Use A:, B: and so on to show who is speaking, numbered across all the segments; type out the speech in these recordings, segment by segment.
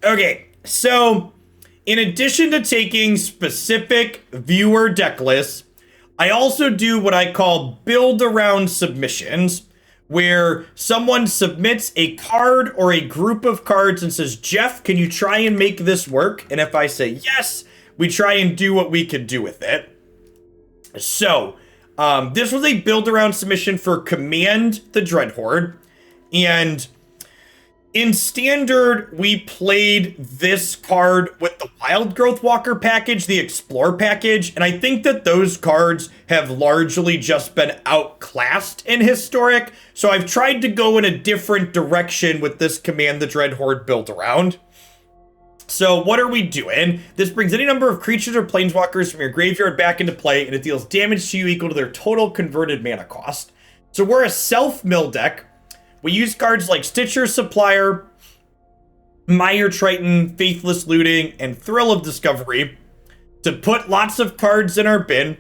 A: Okay, so in addition to taking specific viewer deck lists, I also do what I call build around submissions, where someone submits a card or a group of cards and says, Jeff, can you try and make this work? And if I say yes, we try and do what we can do with it. So, this was a build around submission for Command the Dreadhorde, and in Standard, we played this card with the Wild Growth Walker package, the Explore package, and I think that those cards have largely just been outclassed in Historic, so I've tried to go in a different direction with this Command the Dreadhorde build around. So what are we doing? This brings any number of creatures or planeswalkers from your graveyard back into play, and it deals damage to you equal to their total converted mana cost. So we're a self-mill deck. We use cards like Stitcher, Supplier, Mire Triton, Faithless Looting, and Thrill of Discovery to put lots of cards in our bin.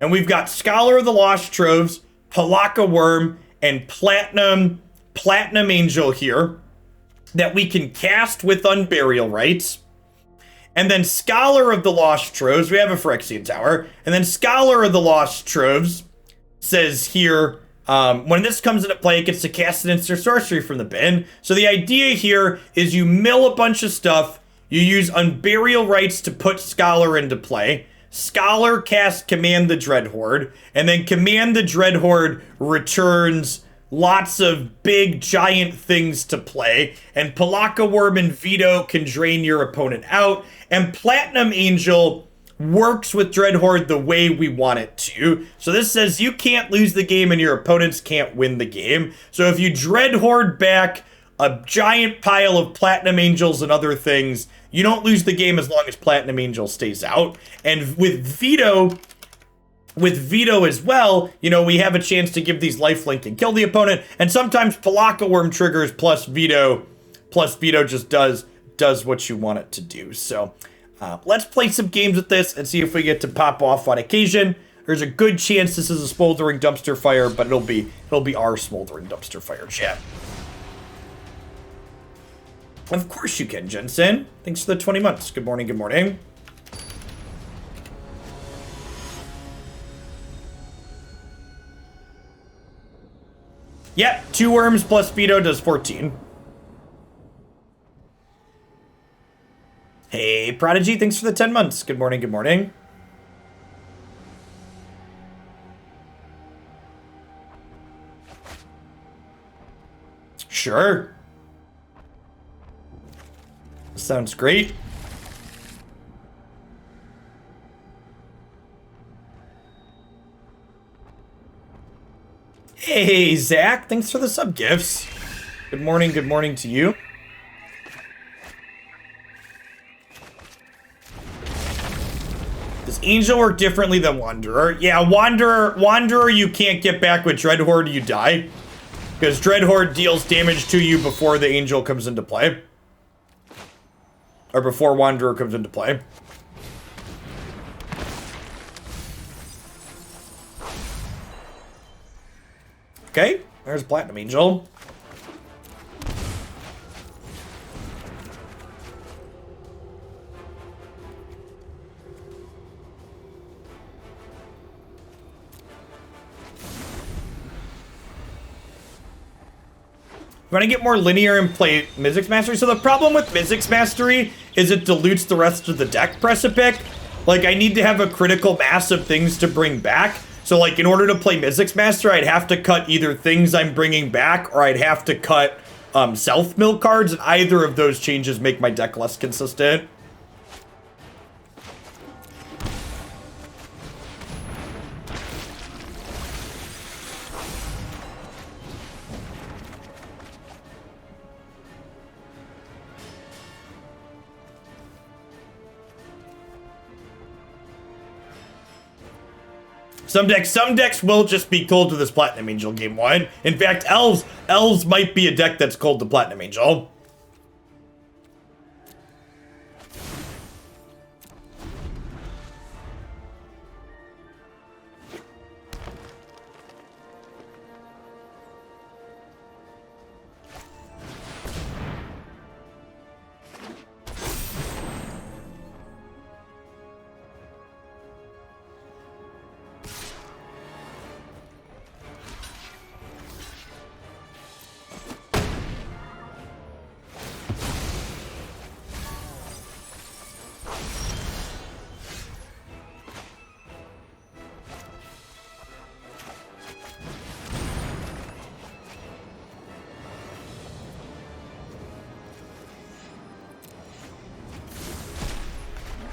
A: And we've got Scholar of the Lost Troves, Pelakka Wurm, and Platinum Angel here that we can cast with Unburial Rites. And then Scholar of the Lost Troves, we have a Phyrexian Tower. And then Scholar of the Lost Troves says here, when this comes into play, it gets to cast an instant sorcery from the bin. So the idea here is you mill a bunch of stuff, you use Unburial Rites to put Scholar into play. Scholar casts Command the Dreadhorde, and then Command the Dreadhorde returns lots of big giant things to play, and Pelakka Wurm and Vito can drain your opponent out, and Platinum Angel works with Dreadhorde the way we want it to. So this says you can't lose the game and your opponents can't win the game. So if you Dreadhorde back a giant pile of Platinum Angels and other things, you don't lose the game as long as Platinum Angel stays out. And with Vito as well, you know, we have a chance to give these lifelink and kill the opponent. And sometimes Pelakka Wurm triggers plus Vito just does what you want it to do. So let's play some games with this and see if we get to pop off on occasion. There's a good chance this is a smoldering dumpster fire, but it'll be our smoldering dumpster fire, chat. Of course you can, Jensen. Thanks for the 20 months. Good morning, good morning. Yep, 2 worms plus Vito does 14. Hey, Prodigy, thanks for the 10 months. Good morning, good morning. Sure. Sounds great. Hey, Zach, thanks for the sub gifts. Good morning to you. Does Angel work differently than Wanderer? Yeah, Wanderer you can't get back with Dreadhorde, you die. Because Dreadhorde deals damage to you before the Angel comes into play. Or before Wanderer comes into play. Okay, there's Platinum Angel. You want to get more linear and play Mizzix Mastery? So the problem with Mizzix Mastery is it dilutes the rest of the deck press-a-pick. Like, I need to have a critical mass of things to bring back. So, like, in order to play Mizzix Master, I'd have to cut either things I'm bringing back, or I'd have to cut self-mill cards, and either of those changes make my deck less consistent. Some decks will just be cold to this Platinum Angel game 1. In fact, elves might be a deck that's cold to Platinum Angel.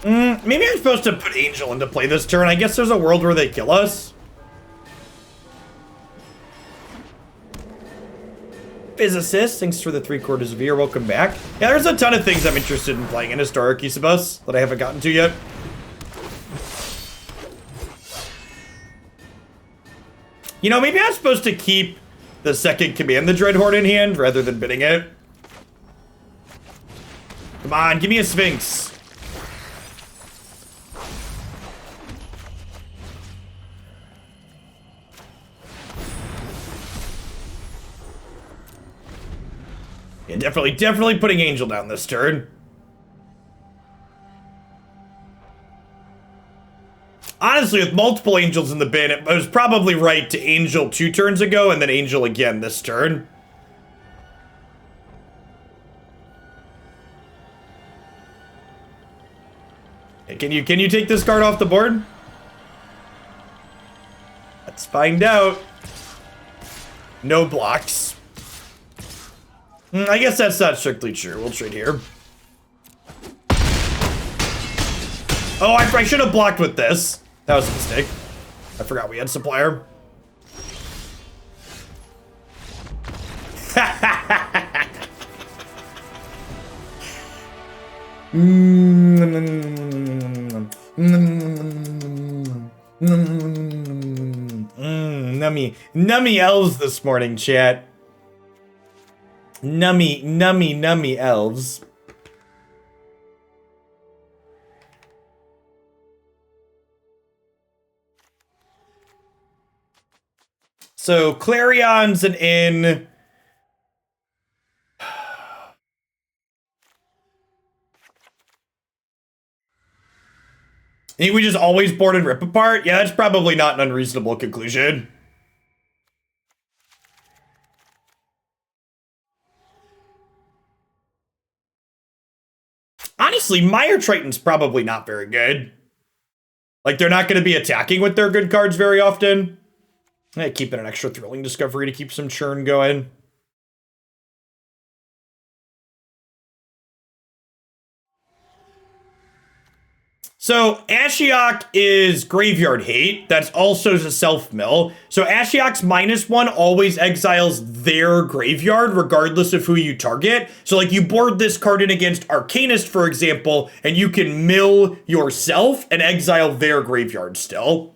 A: Maybe I'm supposed to put Angel into play this turn. I guess there's a world where they kill us. Physicist, thanks for the 3/4 of a year. Welcome back. Yeah, there's a ton of things I'm interested in playing in Historic Eusebos that I haven't gotten to yet. You know, maybe I'm supposed to keep the second Command the Dreadhorde in hand rather than bidding it. Come on, give me a Sphinx. Yeah, definitely putting Angel down this turn. Honestly, with multiple Angels in the bin, it was probably right to Angel 2 turns ago and then Angel again this turn. Hey, can you take this card off the board? Let's find out. No blocks. I guess that's not strictly true. We'll trade here. Oh, I should have blocked with this. That was a mistake. I forgot we had Supplier. Nummy elves this morning, chat. Nummy elves. So Clarion's an in. I think we just always board and rip apart? Yeah, that's probably not an unreasonable conclusion. Honestly, Mire Triton's probably not very good. Like, they're not going to be attacking with their good cards very often. Keep it an extra thrilling discovery to keep some churn going. So Ashiok is graveyard hate. That's also a self-mill. So Ashiok's -1 always exiles their graveyard, regardless of who you target. So like you board this card in against Arcanist, for example, and you can mill yourself and exile their graveyard still.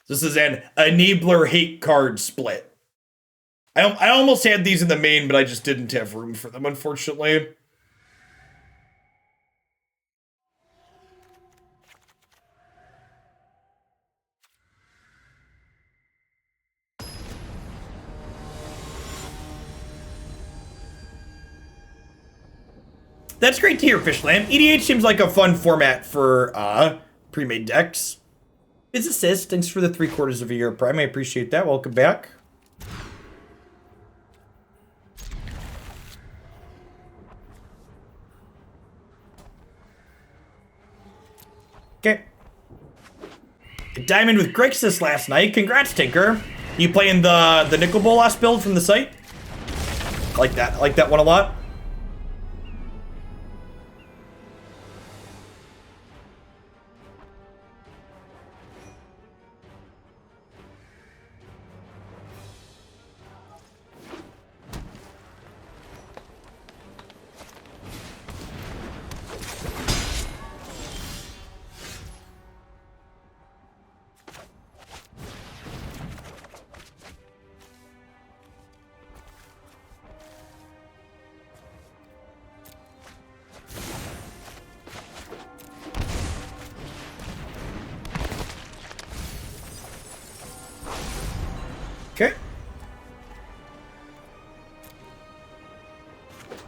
A: This is an enabler hate card split. I almost had these in the main, but I just didn't have room for them, unfortunately. That's great to hear, Fishland. EDH seems like a fun format for pre-made decks. Physicist, thanks for the 3/4 of a year prime. I appreciate that. Welcome back. Okay. Diamond with Grixis last night. Congrats, Tinker. You playing the Nickel Bolas build from the site? I like that. I like that one a lot. Okay.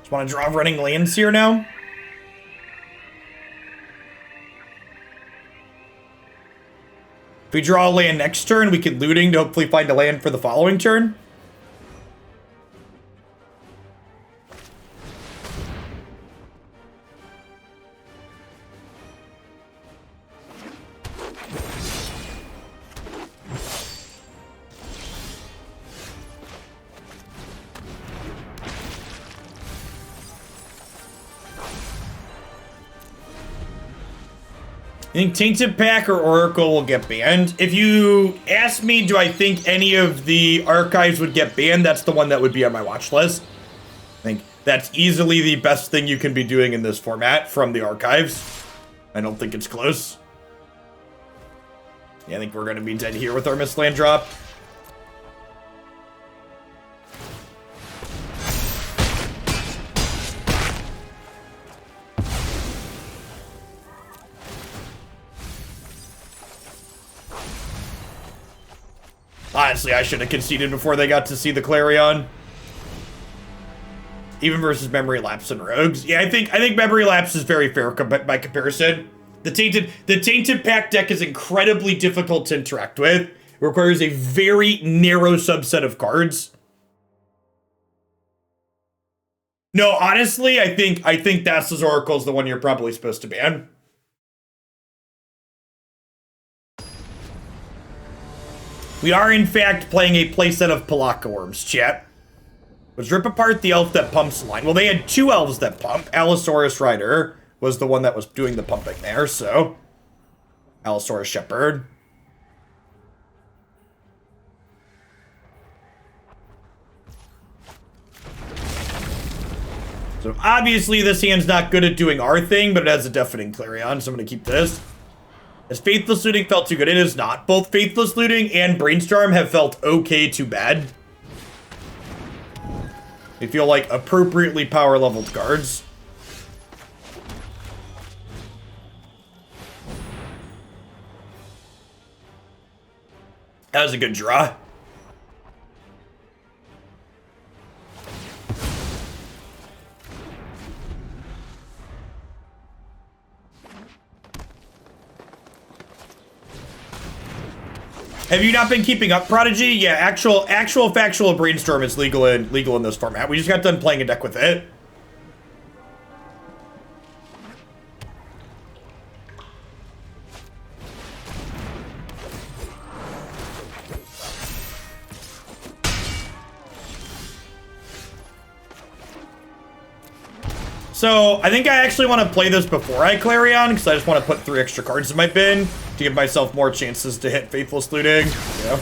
A: Just want to draw running lands here now. If we draw a land next turn, we can looting to hopefully find a land for the following turn. think Tainted Pack or Oracle will get banned. If you ask me, do I think any of the archives would get banned, that's the one that would be on my watch list. I think that's easily the best thing you can be doing in this format from the archives. I don't think it's close. Yeah, I think we're going to be dead here with our Mistland drop. Honestly, I should have conceded before they got to see the Clarion. Even versus Memory Lapse and Rogues. Yeah, I think Memory Lapse is very fair by comparison. The Tainted Pack deck is incredibly difficult to interact with. It requires a very narrow subset of cards. No, honestly, I think Thassa's Oracle is the one you're probably supposed to ban. We are, in fact, playing a playset of Pelakka Wurms, chat. Let's rip apart the elf that pumps line. Well, they had two elves that pump. Allosaurus Rider was the one that was doing the pumping there, so... Allosaurus Shepherd. So, obviously, this hand's not good at doing our thing, but it has a Deafening Clarion, so I'm going to keep this. Has Faithless Looting felt too good? It is not. Both Faithless Looting and Brainstorm have felt okay to bad. They feel like appropriately power-leveled cards. That was a good draw. Have you not been keeping up, Prodigy? Yeah, actual factual Brainstorm is legal in this format. We just got done playing a deck with it. So, I think I actually want to play this before I Clarion, because I just want to put 3 extra cards in my bin to give myself more chances to hit Faithless Looting. Yeah.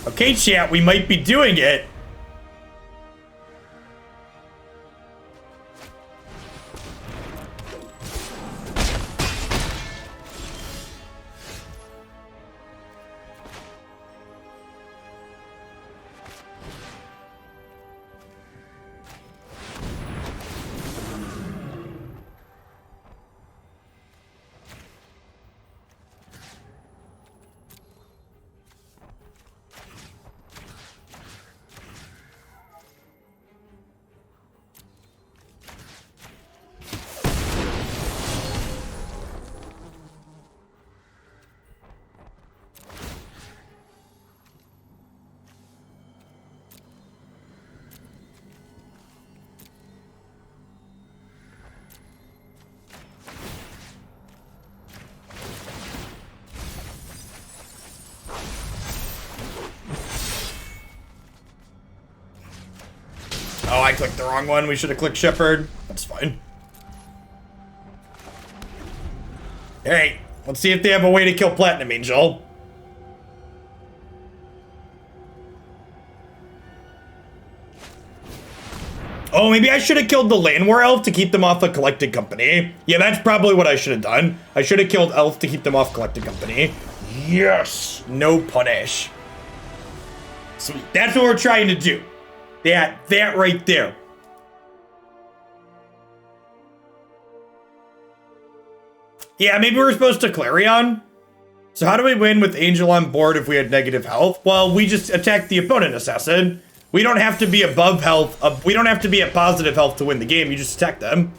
A: Okay, chat, we might be doing it. Oh, I clicked the wrong one. We should have clicked Shepherd. That's fine. Hey, let's see if they have a way to kill Platinum Angel. Oh, maybe I should have killed the Land War Elf to keep them off a Collected Company. Yeah, that's probably what I should have done. I should have killed Elf to keep them off Collected Company. Yes! No punish. Sweet. That's what we're trying to do. That right there. Yeah, maybe we're supposed to Clarion. So how do we win with Angel on board if we had negative health? Well, we just attack the opponent assassin. We don't have to be above health. We don't have to be at positive health to win the game. You just attack them.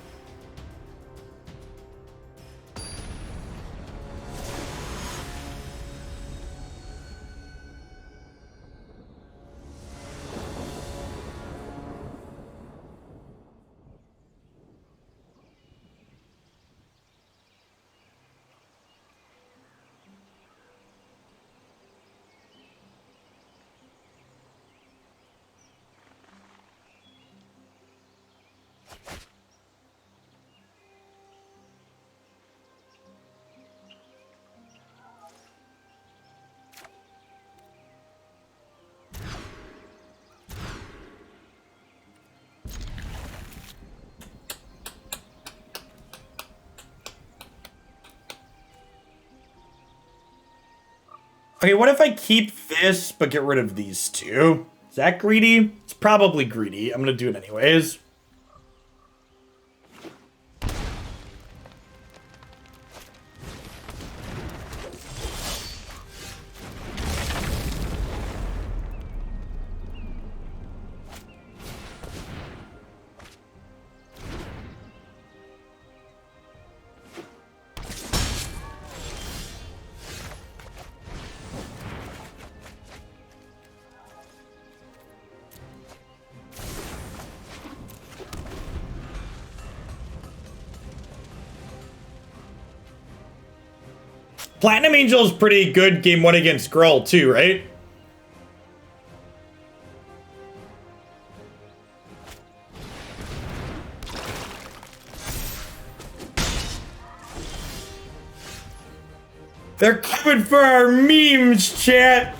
A: Okay, what if I keep this, but get rid of these two? Is that greedy? It's probably greedy. I'm gonna do it anyways. Platinum Angel's pretty good game 1 against Gruul too, right? They're coming for our memes, chat.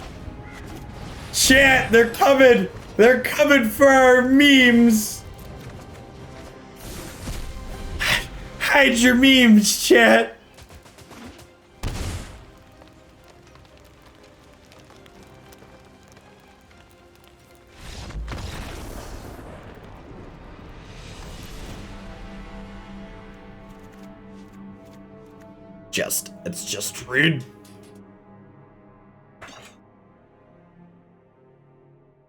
A: Chat, they're coming. They're coming for our memes. Hide your memes, chat. It's just rude.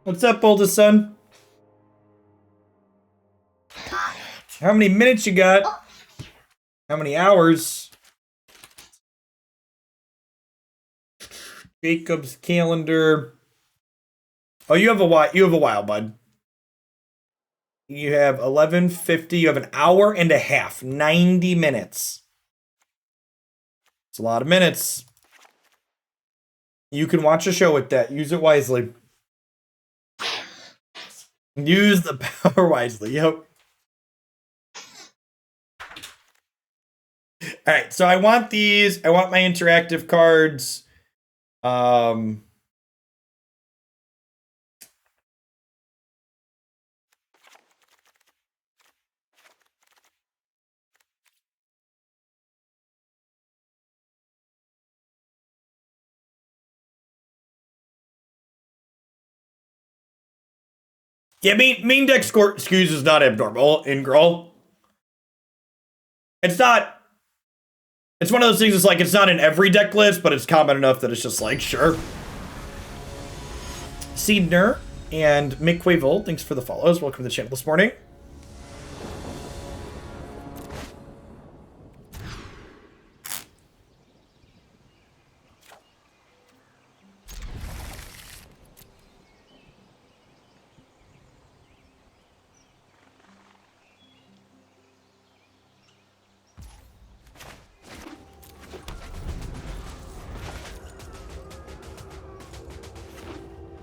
A: What's up, oldest son? How many minutes you got? How many hours? Jacob's calendar. Oh, you have a while, bud. You have 11:50. You have an hour and a half. 90 minutes. It's a lot of minutes. You can watch a show with that. Use it wisely. Use the power wisely. Yep. Alright, so I want these. I want my interactive cards. Yeah, main deck score skews is not abnormal in Gruul. It's not. It's one of those things that's like, it's not in every deck list, but it's common enough that it's just like, sure. Seedner and Mick Quavel, thanks for the follows. Welcome to the channel this morning.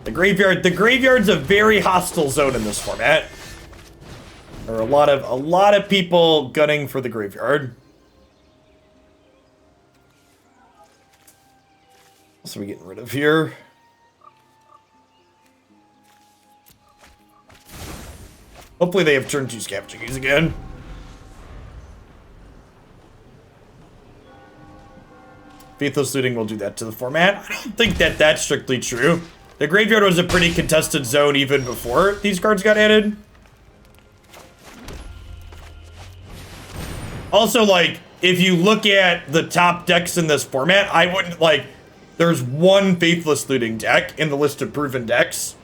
A: The graveyard's a very hostile zone in this format. There are a lot of people gunning for the graveyard. What are we getting rid of here? Hopefully they have turn 2 Scavenging Ooze again. Faithless Looting will do that to the format. I don't think that that's strictly true. The graveyard was a pretty contested zone even before these cards got added. Also, like, if you look at the top decks in this format, I wouldn't, like, there's one Faithless Looting deck in the list of proven decks.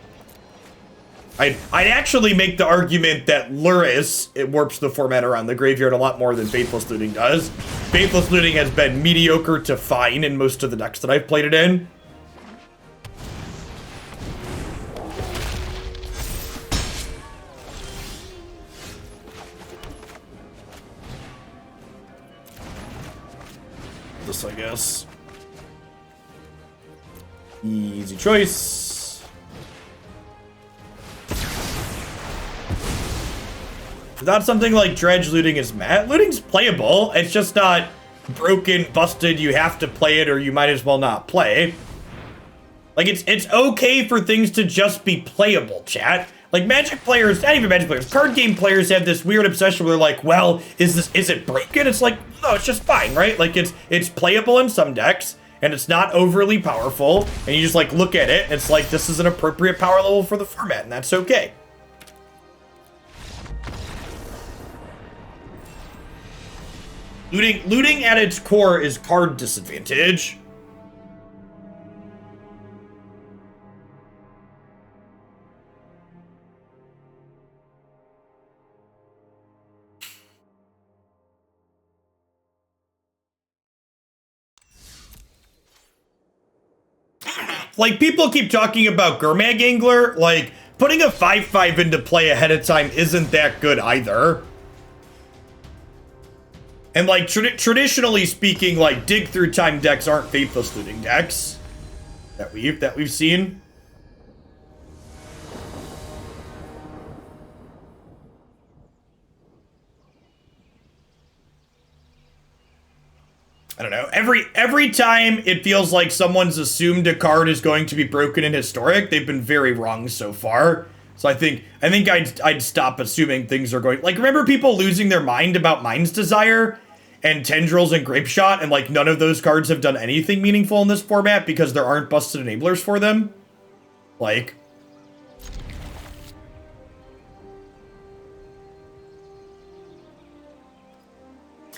A: I'd actually make the argument that Luris, it warps the format around the graveyard a lot more than Faithless Looting does. Faithless Looting has been mediocre to fine in most of the decks that I've played it in. This, I guess. Easy choice. Without something like Dredge, looting is mad. Looting's playable. It's just not broken, busted. You have to play it, or you might as well not play. Like, it's okay for things to just be playable, chat. Like Magic players, not even Magic players, card game players have this weird obsession where they're like, well, is it broken? It's like, no, it's just fine, right? Like it's playable in some decks, and it's not overly powerful, and you just like look at it, and it's like, this is an appropriate power level for the format, and that's okay. Looting at its core is card disadvantage. Like, people keep talking about Gurmag Angler, like, putting a 5/5 into play ahead of time isn't that good either. And, like, traditionally speaking, like, dig through time decks aren't Faithless Looting decks that we've seen. I don't know. Every time it feels like someone's assumed a card is going to be broken in Historic, they've been very wrong so far. So I think I'd stop assuming things are going. Like, remember people losing their mind about Mind's Desire and Tendrils and Grape Shot, and like none of those cards have done anything meaningful in this format because there aren't busted enablers for them. Like,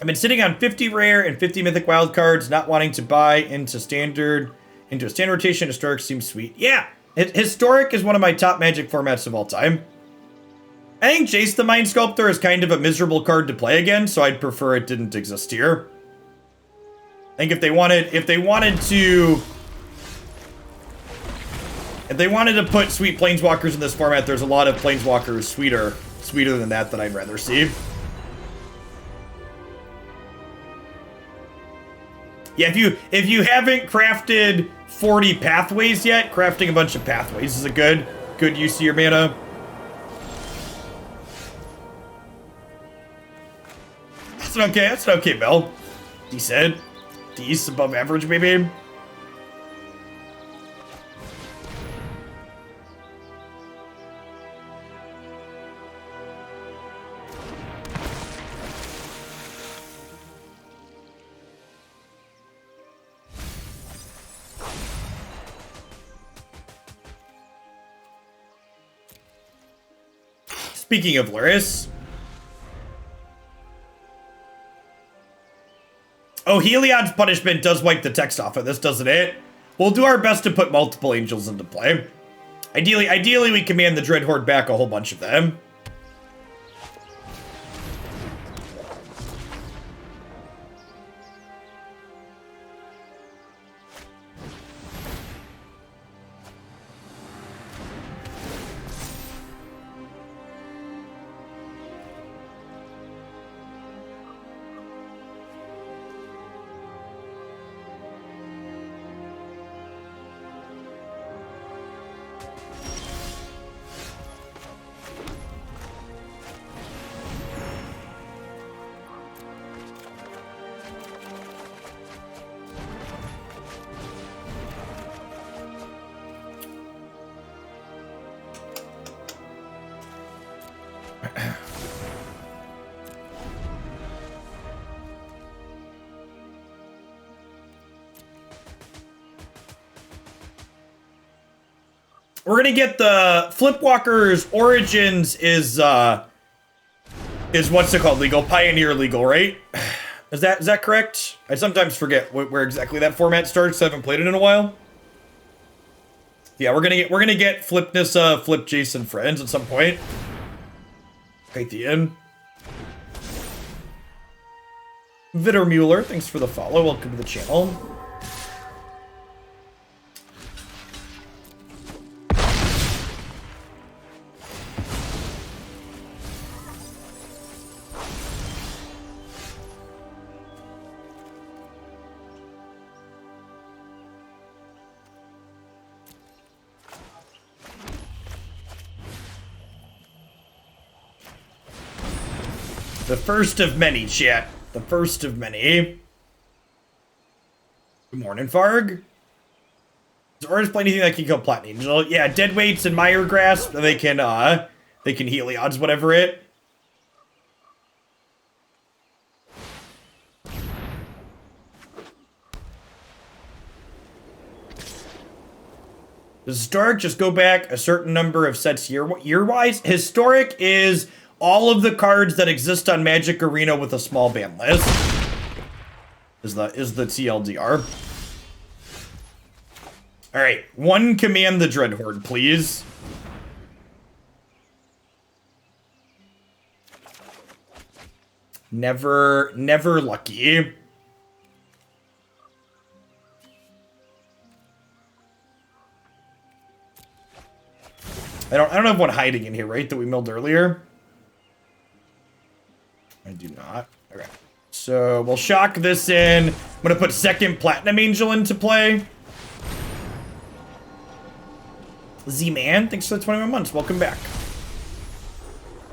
A: I've been sitting on 50 rare and 50 mythic wild cards, not wanting to buy into a standard rotation. Historic seems sweet. Yeah, Historic is one of my top Magic formats of all time. I think Jace the Mind Sculptor is kind of a miserable card to play again, so I'd prefer it didn't exist here. I think if they wanted to put sweet Planeswalkers in this format, there's a lot of Planeswalkers sweeter than that I'd rather see. Yeah, if you haven't crafted 40 pathways yet, crafting a bunch of pathways is a good use of your mana. That's an okay build. Decent. Above average, maybe. Speaking of Luris. Oh, Heliod's Punishment does wipe the text off of this, doesn't it? We'll do our best to put multiple angels into play. Ideally, we command the Dreadhorde back a whole bunch of them. We're gonna get the Flipwalker's Origins is what's it called? Legal? Pioneer legal, right? Is that correct? I sometimes forget where exactly that format starts. I haven't played it in a while. Yeah, we're gonna get Flip Nissa, Flip Jason Friends at some point. Pythian. Vitter Mueller, thanks for the follow. Welcome to the channel. The first of many, chat. The first of many. Good morning, Farg. Or just play anything that can kill Platinum Angel. Yeah, Dead Weights and Mire Grasp, they can Heliod's whatever it. Does Historic just go back a certain number of sets year-wise? Historic is all of the cards that exist on Magic Arena with a small ban list. Is the TLDR. Alright, one Command the Dreadhorde, please. Never lucky. I don't have one hiding in here, right? That we milled earlier. I do not. Okay. So we'll shock this in. I'm gonna put second Platinum Angel into play. Z-Man, thanks for the 21 months. Welcome back.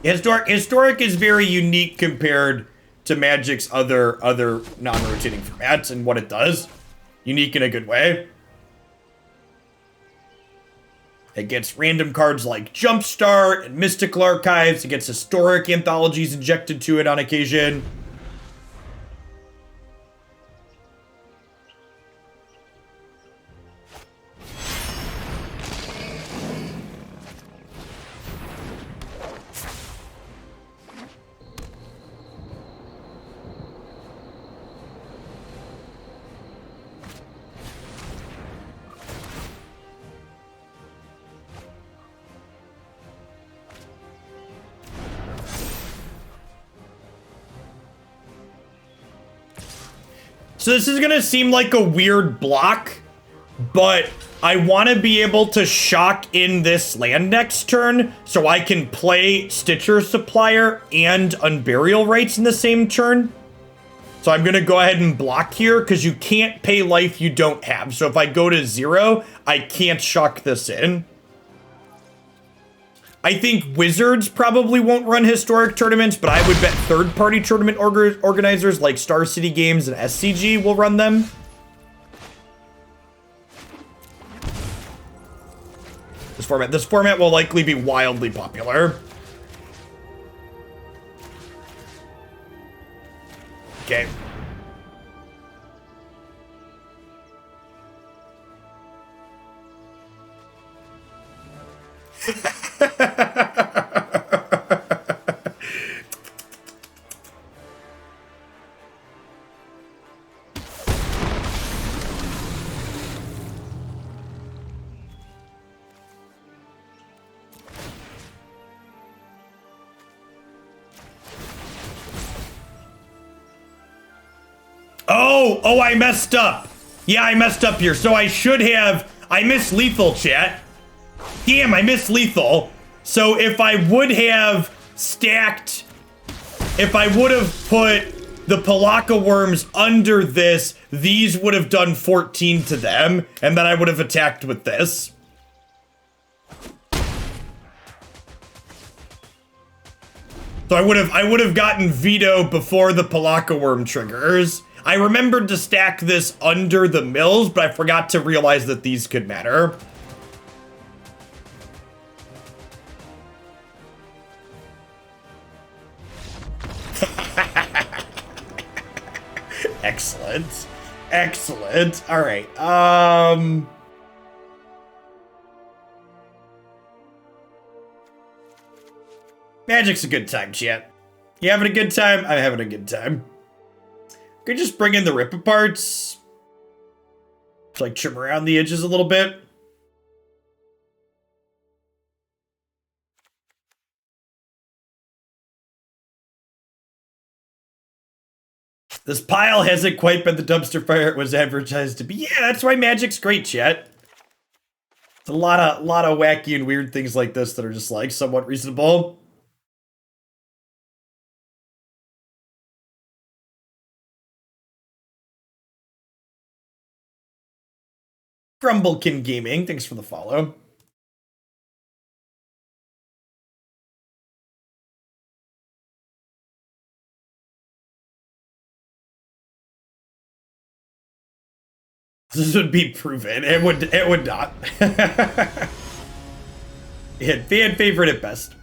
A: Historic is very unique compared to Magic's other non-rotating formats and what it does. Unique in a good way. It gets random cards like Jumpstart and Mystical Archives. It gets historic anthologies injected to it on occasion. So this is gonna seem like a weird block, but I want to be able to shock in this land next turn so I can play Stitcher Supplier and Unburial Rites in the same turn. So I'm gonna go ahead and block here because you can't pay life you don't have. So if I go to 0, I can't shock this in. I think Wizards probably won't run historic tournaments, but I would bet third-party tournament organizers like Star City Games and SCG will run them. This format will likely be wildly popular. Okay. Oh, I messed up. Yeah, I messed up here. So I should have, I missed lethal, chat. Damn, I missed lethal. So if I would have stacked, if I would have put the Pelakka Wurms under this, these would have done 14 to them, and then I would have attacked with this. So I would have gotten Vito before the Pelakka Wurm triggers. I remembered to stack this under the mills, but I forgot to realize that these could matter. Excellent. Excellent. All right. Magic's a good time, chat. You having a good time? I'm having a good time. Could just bring in the rip aparts. Just like trim around the edges a little bit. This pile hasn't quite been the dumpster fire it was advertised to be. Yeah, that's why Magic's great, chat. It's a lot of wacky and weird things like this that are just like somewhat reasonable. Grumblekin Gaming, thanks for the follow. This would be proven. It would not. Fan favorite at best.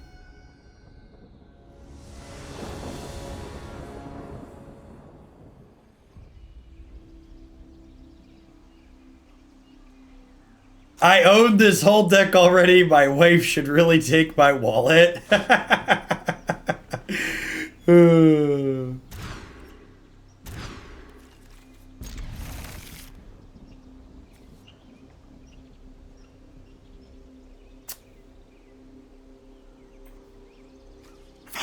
A: I own this whole deck already. My wife should really take my wallet.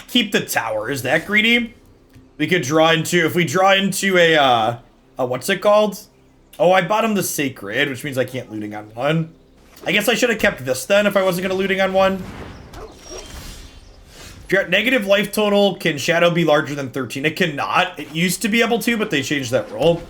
A: Keep the tower. Is that greedy? We could draw into, if we draw into a what's it called? Oh, I bought him the Sacred, which means I can't looting on one. I guess I should have kept this then if I wasn't going to looting on one. If you're at negative life total, can Shadow be larger than 13? It cannot. It used to be able to, but they changed that rule.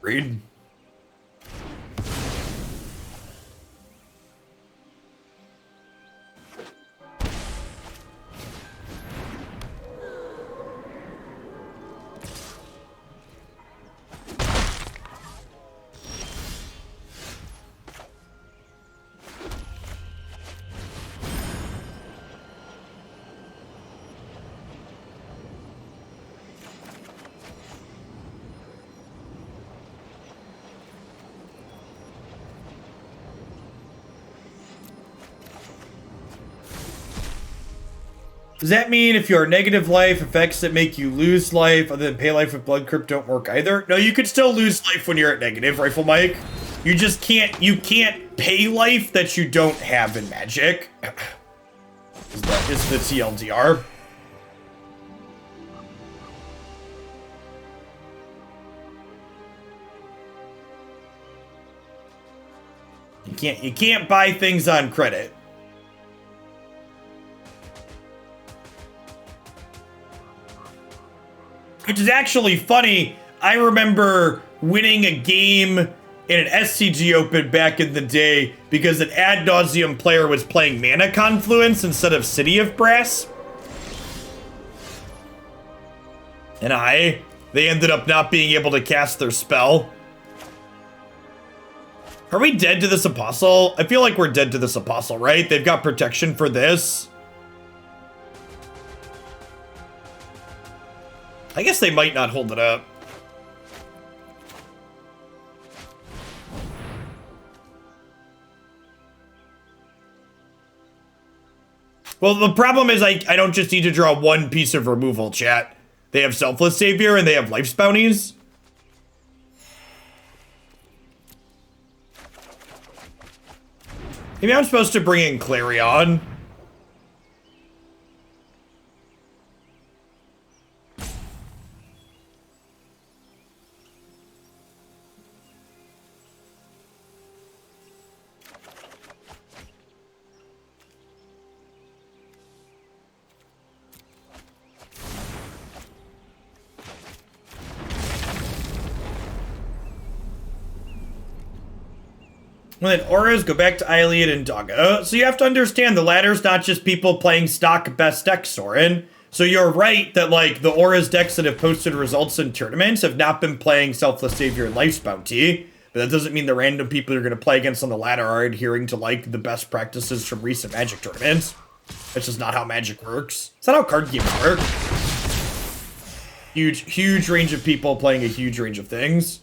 A: Read. Does that mean if you're negative life, effects that make you lose life other than pay life with Blood Crypt don't work either? No, you could still lose life when you're at negative, Rifle Mike. You just can't, you can't pay life that you don't have in Magic. Is the TLDR. You can't buy things on credit. Which is actually funny. I remember winning a game in an SCG Open back in the day because an ad nauseum player was playing Mana Confluence instead of City of Brass. And they ended up not being able to cast their spell. Are we dead to this Apostle? I feel like we're dead to this Apostle, right? They've got protection for this. I guess they might not hold it up. Well, the problem is I don't just need to draw one piece of removal, chat. They have Selfless Savior and they have Life's Bounties. Maybe I'm supposed to bring in Clarion. Well, then auras go back to Iliad and Doggo. So you have to understand the ladder's not just people playing stock best decks, Soren. So you're right that, like, the auras decks that have posted results in tournaments have not been playing Selfless Savior and Life's Bounty. But that doesn't mean the random people you're going to play against on the ladder are adhering to, like, the best practices from recent Magic tournaments. That's just not how Magic works. It's not how card games work. Huge range of people playing a huge range of things.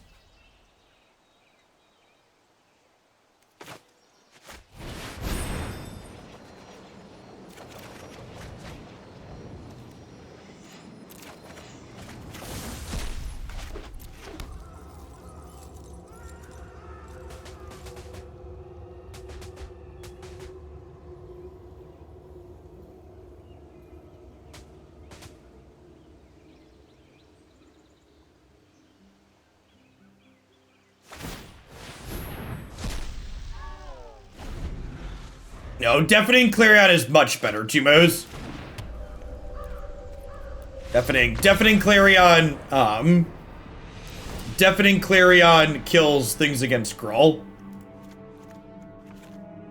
A: No, Deafening Clarion is much better, Timos. Deafening Clarion, Deafening Clarion kills things against Gruul.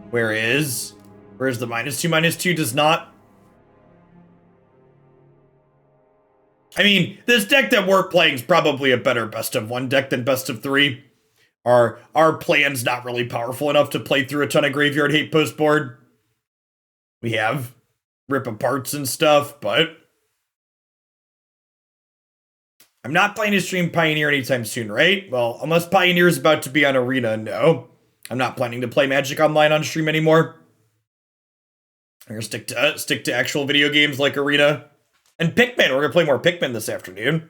A: Whereas the -2/-2 does not. I mean, this deck that we're playing is probably a better best of 1 deck than best of 3. Our plan's not really powerful enough to play through a ton of Graveyard Hate Post board. We have Rip Aparts and stuff, but I'm not playing to stream Pioneer anytime soon, right? Well, unless Pioneer's about to be on Arena, no. I'm not planning to play Magic Online on stream anymore. I'm gonna stick to actual video games like Arena. And Pikmin, we're gonna play more Pikmin this afternoon.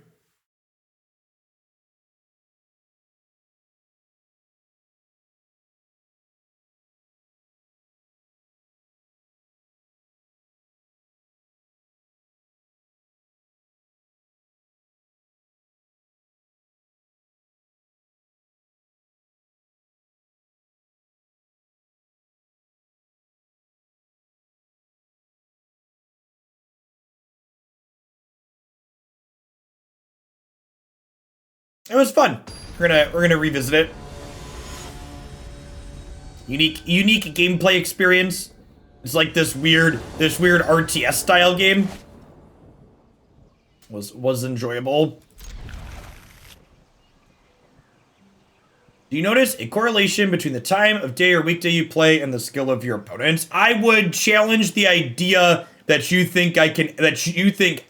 A: It was fun. We're gonna revisit it. Unique gameplay experience. It's like this weird RTS style game. Was enjoyable. Do you notice a correlation between the time of day or weekday you play and the skill of your opponents? I would challenge the idea that you think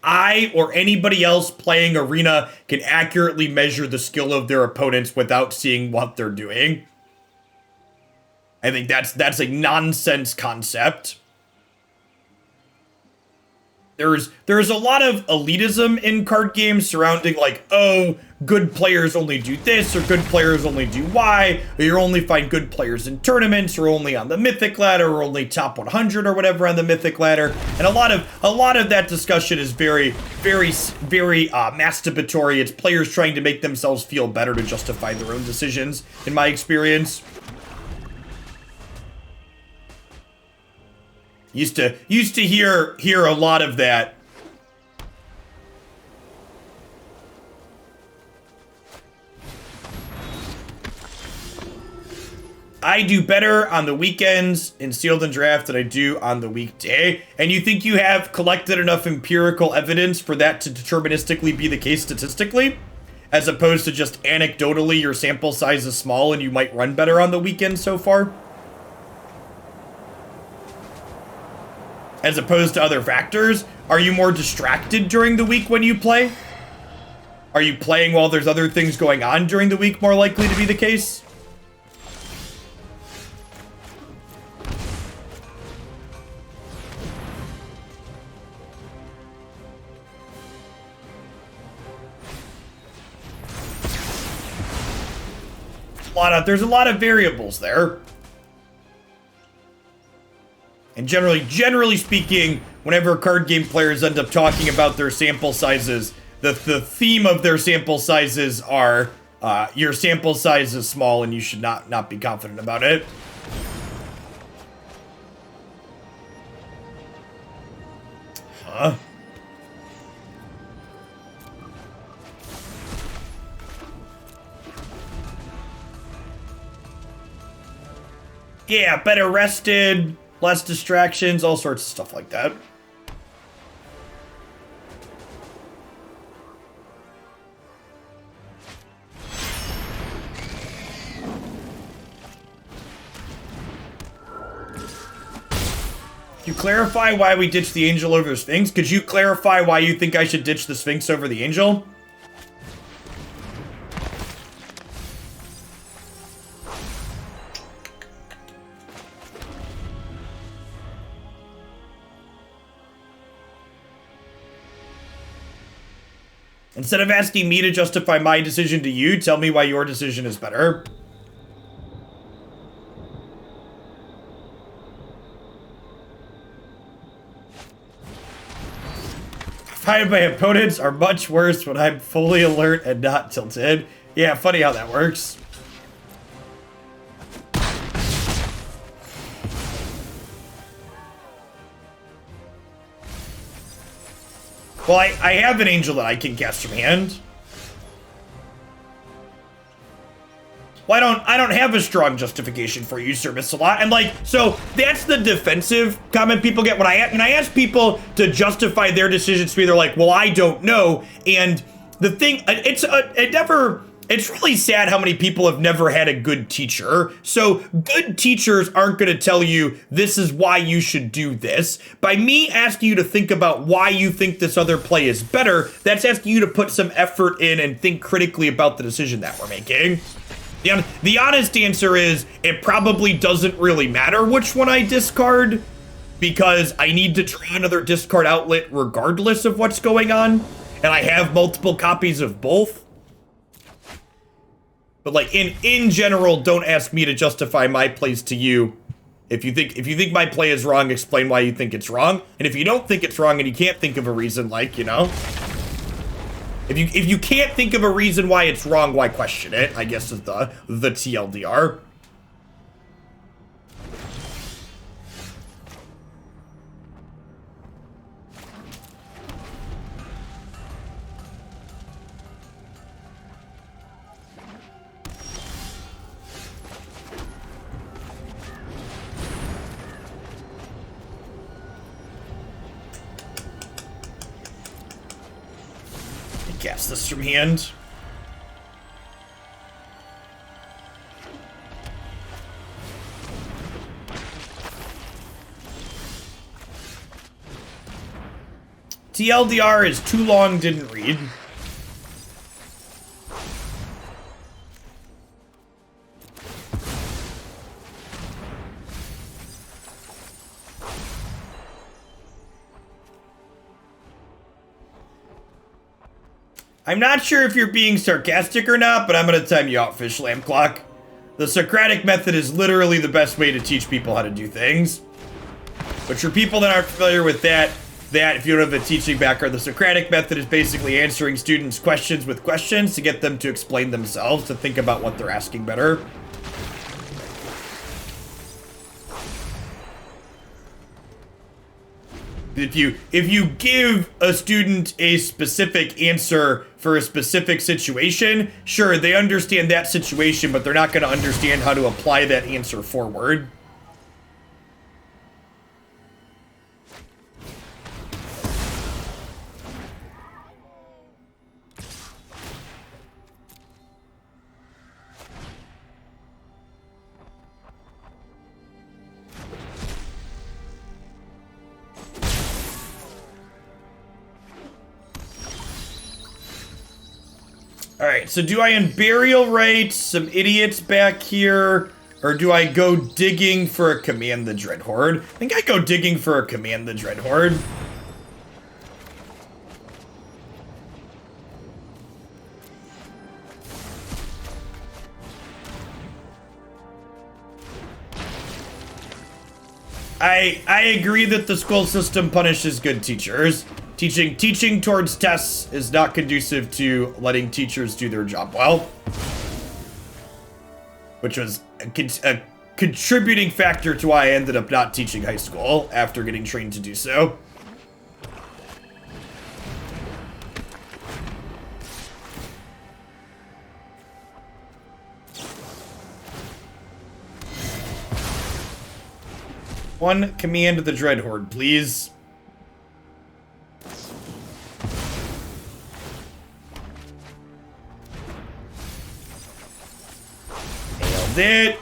A: I or anybody else playing Arena can accurately measure the skill of their opponents without seeing what they're doing. I think that's a nonsense concept. There's a lot of elitism in card games surrounding like, oh, good players only do this, or good players only do Y, or you only find good players in tournaments, or only on the Mythic ladder, or only top 100 or whatever on the Mythic ladder. And a lot of that discussion is very masturbatory. It's players trying to make themselves feel better to justify their own decisions, in my experience. Used to hear a lot of that. I do better on the weekends in Sealed and Draft than I do on the weekday. And you think you have collected enough empirical evidence for that to deterministically be the case statistically? As opposed to just anecdotally your sample size is small and you might run better on the weekend so far? As opposed to other factors? Are you more distracted during the week when you play? Are you playing while there's other things going on during the week more likely to be the case? There's a lot of variables there. And generally speaking, whenever card game players end up talking about their sample sizes, the theme of their sample sizes are your sample size is small and you should not be confident about it. Huh? Yeah, better rested. Less distractions, all sorts of stuff like that. Could you clarify why we ditched the Angel over the Sphinx? Could you clarify why you think I should ditch the Sphinx over the Angel? Instead of asking me to justify my decision to you, tell me why your decision is better. I find my opponents are much worse when I'm fully alert and not tilted. Yeah, funny how that works. Well, I have an angel that I can cast from hand. Well, I don't have a strong justification for you, Sir Missalot. And like, so that's the defensive comment people get when I ask people to justify their decisions to me. They're like, well, I don't know. And the thing, it's really sad how many people have never had a good teacher. So good teachers aren't going to tell you this is why you should do this. By me asking you to think about why you think this other play is better, that's asking you to put some effort in and think critically about the decision that we're making. The honest answer is it probably doesn't really matter which one I discard because I need to draw another discard outlet regardless of what's going on. And I have multiple copies of both. But like in general, don't ask me to justify my plays to you. If you think my play is wrong, explain why you think it's wrong. And if you don't think it's wrong and you can't think of a reason, like, you know, if you can't think of a reason why it's wrong, why question it? I guess is the TLDR. Cast this from hand. TLDR is too long, didn't read. I'm not sure if you're being sarcastic or not, but I'm going to time you out, Fish Lamb Clock. The Socratic method is literally the best way to teach people how to do things. But for people that aren't familiar with that, if you don't have a teaching background, the Socratic method is basically answering students' questions with questions to get them to explain themselves, to think about what they're asking better. If you give a student a specific answer for a specific situation, sure, they understand that situation, but they're not going to understand how to apply that answer forward. Alright, so do I Unburial Rites some idiots back here, or do I go digging for a Command the Dreadhorde? I think I go digging for a Command the Dreadhorde. I agree that the school system punishes good teachers. Teaching towards tests is not conducive to letting teachers do their job well. Which was a contributing factor to why I ended up not teaching high school after getting trained to do so. One Command the Dreadhorde, please. Nailed it.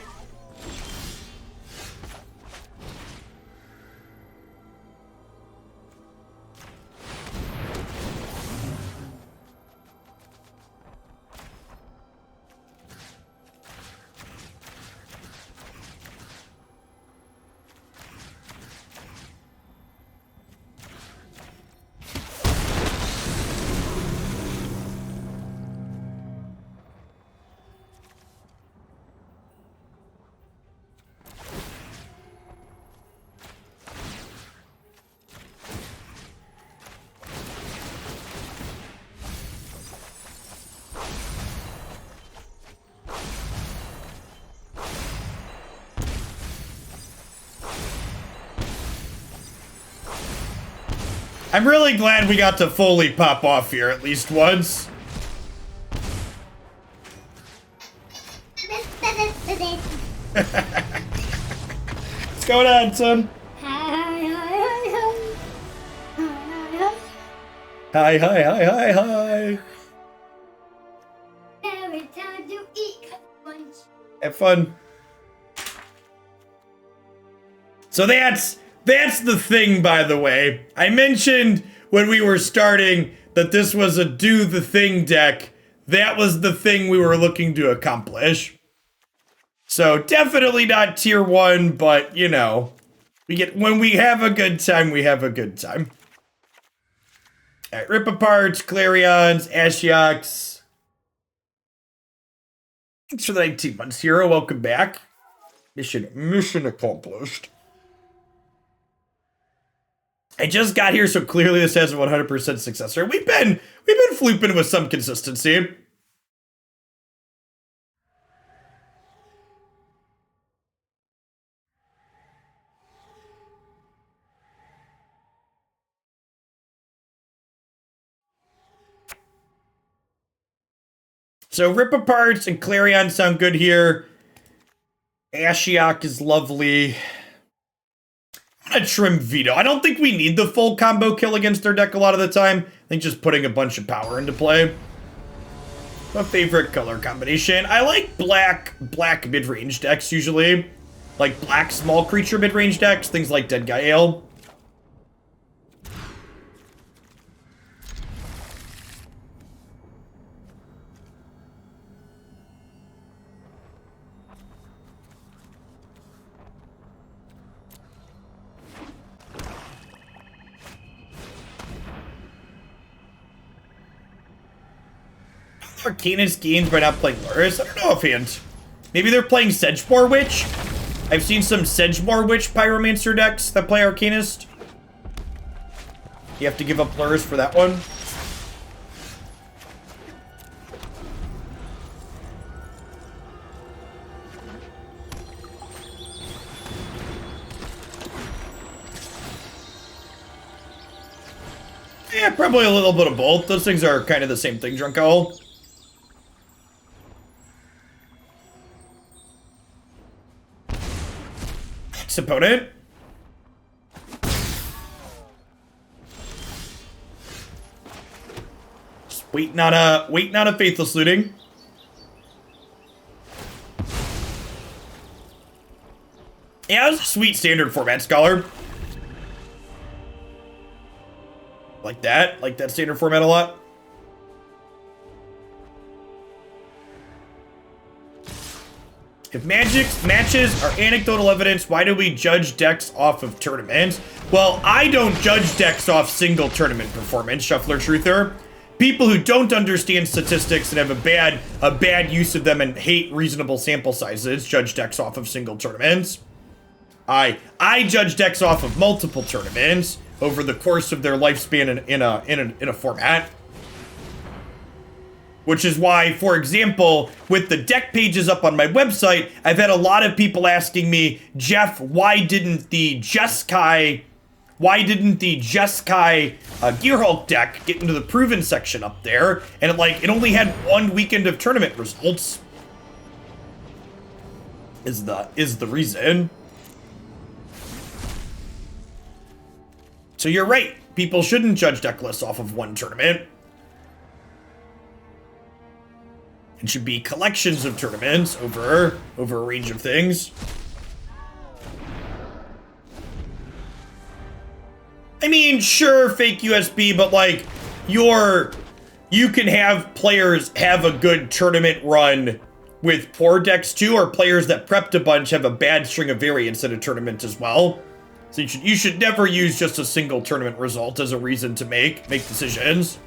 A: I'm really glad we got to fully pop off here at least once. What's going on, son? Hi, hi, hi, hi, hi.
B: Every time you eat lunch.
A: Have fun. So that's the thing, by the way. I mentioned when we were starting that this was a do the thing deck. That was the thing we were looking to accomplish. So definitely not tier 1, but you know, when we have a good time, we have a good time. Alright, Rip Aparts, Clarions, Ashioks. Thanks for the 19 months, hero. Welcome back. Mission accomplished. I just got here, so clearly this has a 100% success rate. We've been flooping with some consistency. So Rip Aparts and Clarion sound good here. Ashiok is lovely. I'm gonna trim Vito. I don't think we need the full combo kill against their deck a lot of the time. I think just putting a bunch of power into play. My favorite color combination. I like black mid-range decks usually. Like black small creature mid-range decks. Things like Dead Guy Ale. Arcanist gains by not playing Lurrus? I don't know offhand. Maybe they're playing Sedgemoor Witch? I've seen some Sedgemoor Witch Pyromancer decks that play Arcanist. You have to give up Lurrus for that one. Yeah, probably a little bit of both. Those things are kind of the same thing, Drunk Owl. Opponent. Just waiting on a Faithless Looting. Yeah, it was a sweet standard format scholar. Like that standard format a lot. If Magic's matches are anecdotal evidence, why do we judge decks off of tournaments? Well, I don't judge decks off single tournament performance, Shuffler Truther. People who don't understand statistics and have a bad use of them and hate reasonable sample sizes judge decks off of single tournaments. I judge decks off of multiple tournaments over the course of their lifespan in a format. Which is why, for example, with the deck pages up on my website, I've had a lot of people asking me, Jeff, why didn't the Jeskai Gearhulk deck get into the proven section up there? And it only had one weekend of tournament results. Is the reason. So you're right. People shouldn't judge deck lists off of one tournament. It should be collections of tournaments over a range of things. I mean, sure, fake USB, but you can have players have a good tournament run with poor decks too, or players that prepped a bunch have a bad string of variants at a tournament as well. So you should never use just a single tournament result as a reason to make decisions.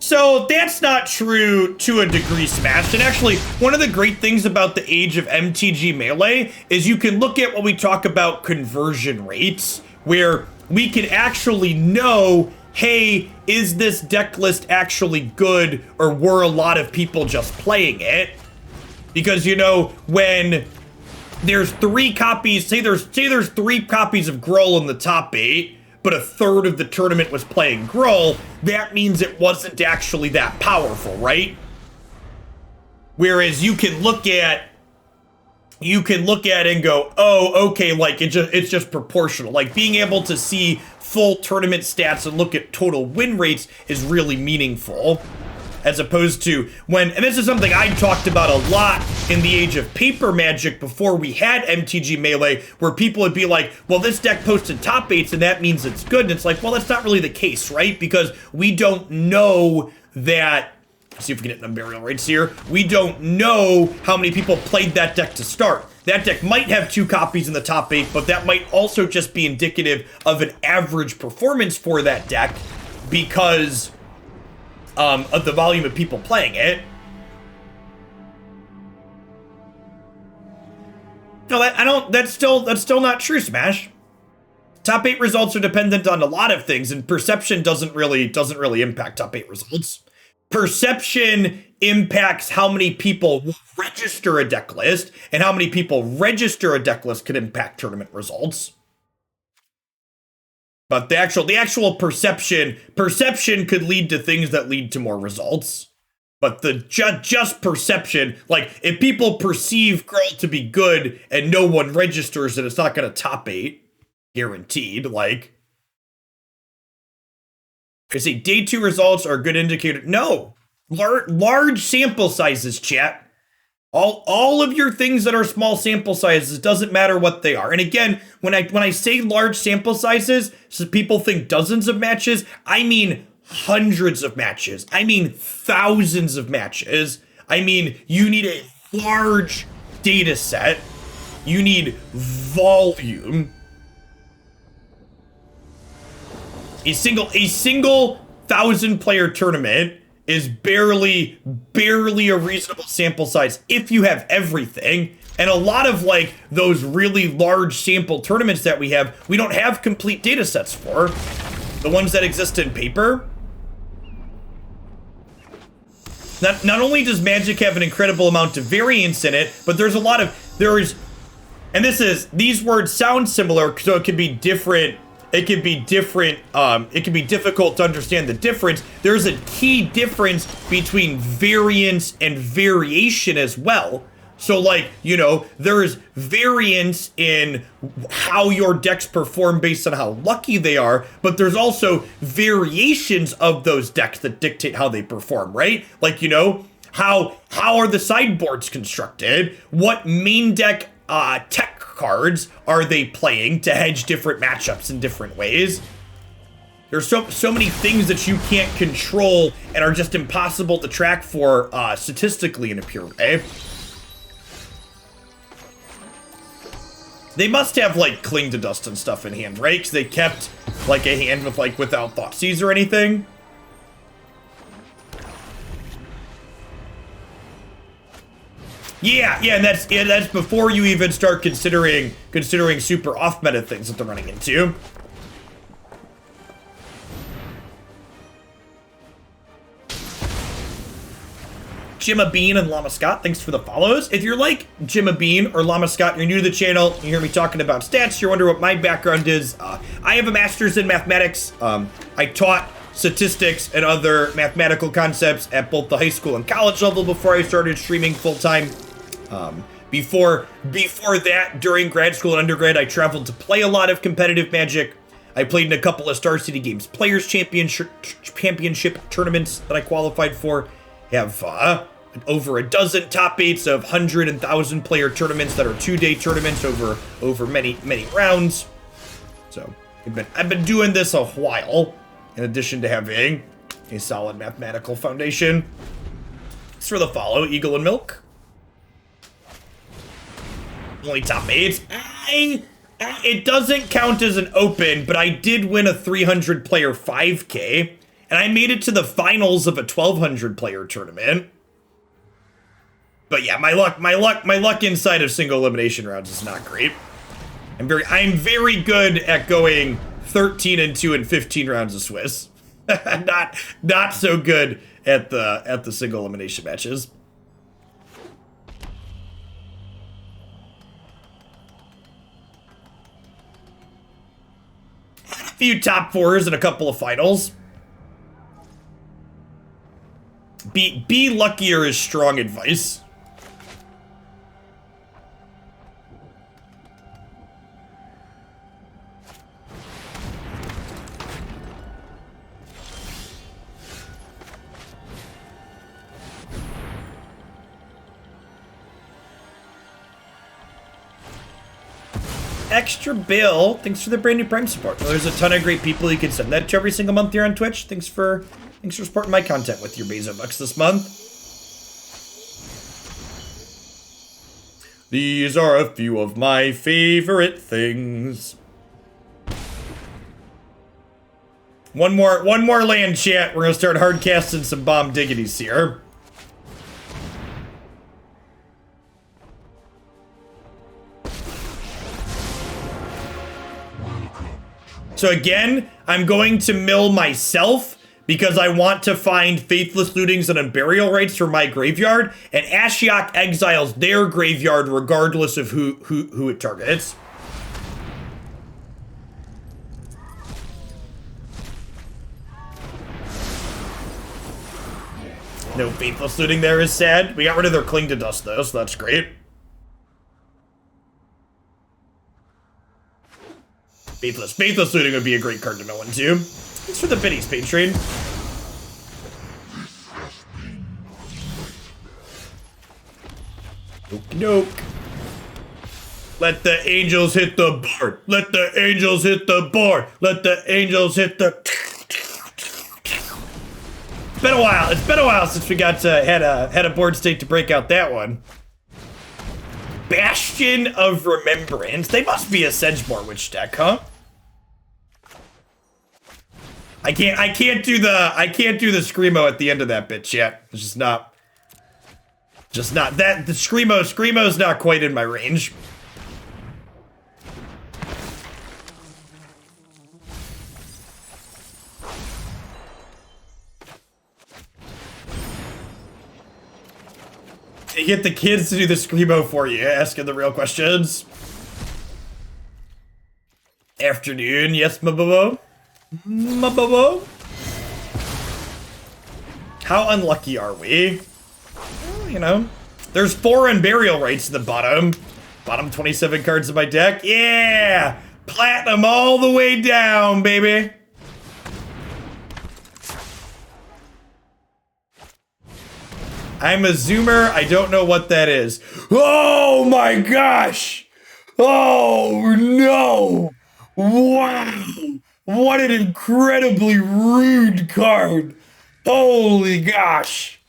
A: So that's not true to a degree, Smashed. And actually, one of the great things about the age of MTG Melee is you can look at what we talk about conversion rates, where we can actually know, hey, is this deck list actually good, or were a lot of people just playing it? Because, you know, when there's 3 copies, say there's 3 copies of Gruul in the top 8, but a third of the tournament was playing Gruul, that means it wasn't actually that powerful, right? Whereas you can look at it and go, oh, okay, like it's just proportional. Like being able to see full tournament stats and look at total win rates is really meaningful. As opposed to and this is something I talked about a lot in the age of paper Magic before we had MTG Melee, where people would be like, well, this deck posted top 8s and that means it's good. And it's like, well, that's not really the case, right? Because we don't know that, let's see if we can hit Unburial Rites here. We don't know how many people played that deck to start. That deck might have 2 copies in the top 8, but that might also just be indicative of an average performance for that deck because of the volume of people playing it. No, that's still not true, Smash. Top 8 results are dependent on a lot of things, and perception doesn't really impact top 8 results. Perception impacts how many people will register a deck list, and how many people register a deck list can impact tournament results. But the actual perception could lead to things that lead to more results. But the just perception, like if people perceive Gruul to be good and no one registers it, it's not going to top 8, guaranteed. Like, I say day 2 results are a good indicator. No, large sample sizes, chat. All of your things that are small sample sizes, doesn't matter what they are. And again, when I say large sample sizes, so people think dozens of matches, I mean hundreds of matches. I mean thousands of matches. I mean, you need a large data set. You need volume. A single 1,000-player tournament is barely a reasonable sample size if you have everything. And a lot of like those really large sample tournaments that we don't have complete data sets for. The ones that exist in paper. Not only does Magic have an incredible amount of variance in it, but these words sound similar, so it could be different. It can be difficult to understand the difference. There's a key difference between variance and variation as well. So like, there's variance in how your decks perform based on how lucky they are, but there's also variations of those decks that dictate how they perform, right? Like, how are the sideboards constructed? What main deck tech cards are they playing to hedge different matchups in different ways? There's so many things that you can't control and are just impossible to track for statistically in a pure way. They must have like Cling to Dust and stuff in hand, right? Because they kept like a hand with without Thoughtseize or anything. Yeah, and that's before you even start considering super off-meta things that they're running into. Jimma Bean and Llama Scott, thanks for the follows. If you're like Jimma Bean or Llama Scott, you're new to the channel, you hear me talking about stats, you're wondering what my background is, I have a master's in mathematics. I taught statistics and other mathematical concepts at both the high school and college level before I started streaming full-time. Before that, during grad school and undergrad, I traveled to play a lot of competitive Magic. I played in a couple of Star City Games Players Championship tournaments that I qualified for. Have over a dozen top 8s of 100 and 1,000 player tournaments that are 2-day tournaments over many rounds. So I've been doing this a while, in addition to having a solid mathematical foundation. Thanks for the follow, Eagle and Milk. Only top 8s. It doesn't count as an open, but I did win a 300 player 5K, and I made it to the finals of a 1,200 player tournament. But yeah, my luck inside of single elimination rounds is not great. I'm very good at going 13-2 and 15 rounds of Swiss. not so good at the single elimination matches. few top fours and a couple of finals. Be luckier is strong advice. Extra Bill, thanks for the brand new Prime support. Well, there's a ton of great people you can send that to every single month here on Twitch. Thanks for supporting my content with your Bezo bucks this month. These are a few of my favorite things. One more land, chat. We're gonna start hard casting some bomb diggities here. So again, I'm going to mill myself because I want to find Faithless Lootings and Unburial Rites for my graveyard, and Ashiok exiles their graveyard regardless of who it targets. No Faithless Looting there is sad. We got rid of their Cling to Dust though, so that's great. Faithless Looting would be a great card to mill into. Thanks for the biddies, Patreon. Nope. Let the angels hit the board. Let the angels hit the board. Let the angels hit the... It's been a while. It's been a while since we got to had a board state to break out that one. Bastion of Remembrance. They must be a Sedgemoor Witch deck, huh? I can't do the Screamo at the end of that bitch yet. It's just not that the Screamo's not quite in my range. You get the kids to do the Screamo for you, asking the real questions. Afternoon, yes, my bobo. How unlucky are we? Well, you know, there's 4 Unburial Rites at the bottom. Bottom 27 cards of my deck. Yeah! Platinum all the way down, baby. I'm a Zoomer. I don't know what that is. Oh my gosh! Oh no! Wow! What an incredibly rude card. Holy gosh.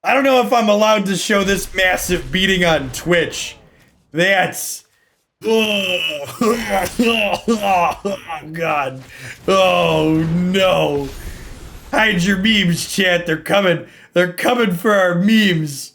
A: I don't know if I'm allowed to show this massive beating on Twitch. That's... Oh, God. Oh, no. Hide your memes, chat. They're coming. They're coming for our memes.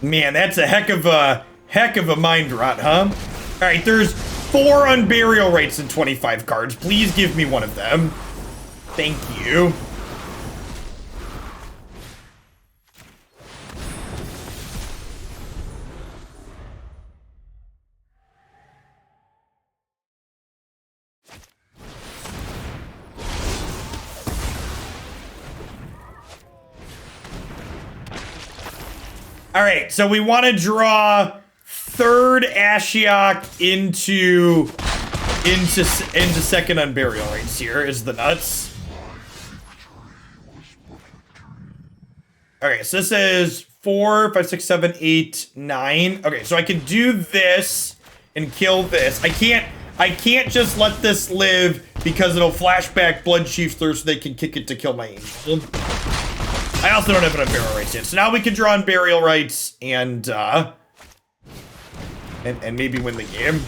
A: Man, that's a heck of a mind rot, huh? All right, there's 4 Unburial Rites and 25 cards. Please give me one of them. Thank you. All right, so we want to draw 3rd Ashiok into second Unburial Rites here is the nuts. Okay, so this is 4, 5, 6, 7, 8, 9. Okay, so I can do this and kill this. I can't just let this live because it'll flashback Blood Chiefler so they can kick it to kill my angel. I also don't have an Unburial Rites yet, so now we can draw Unburial Rites and maybe win the game.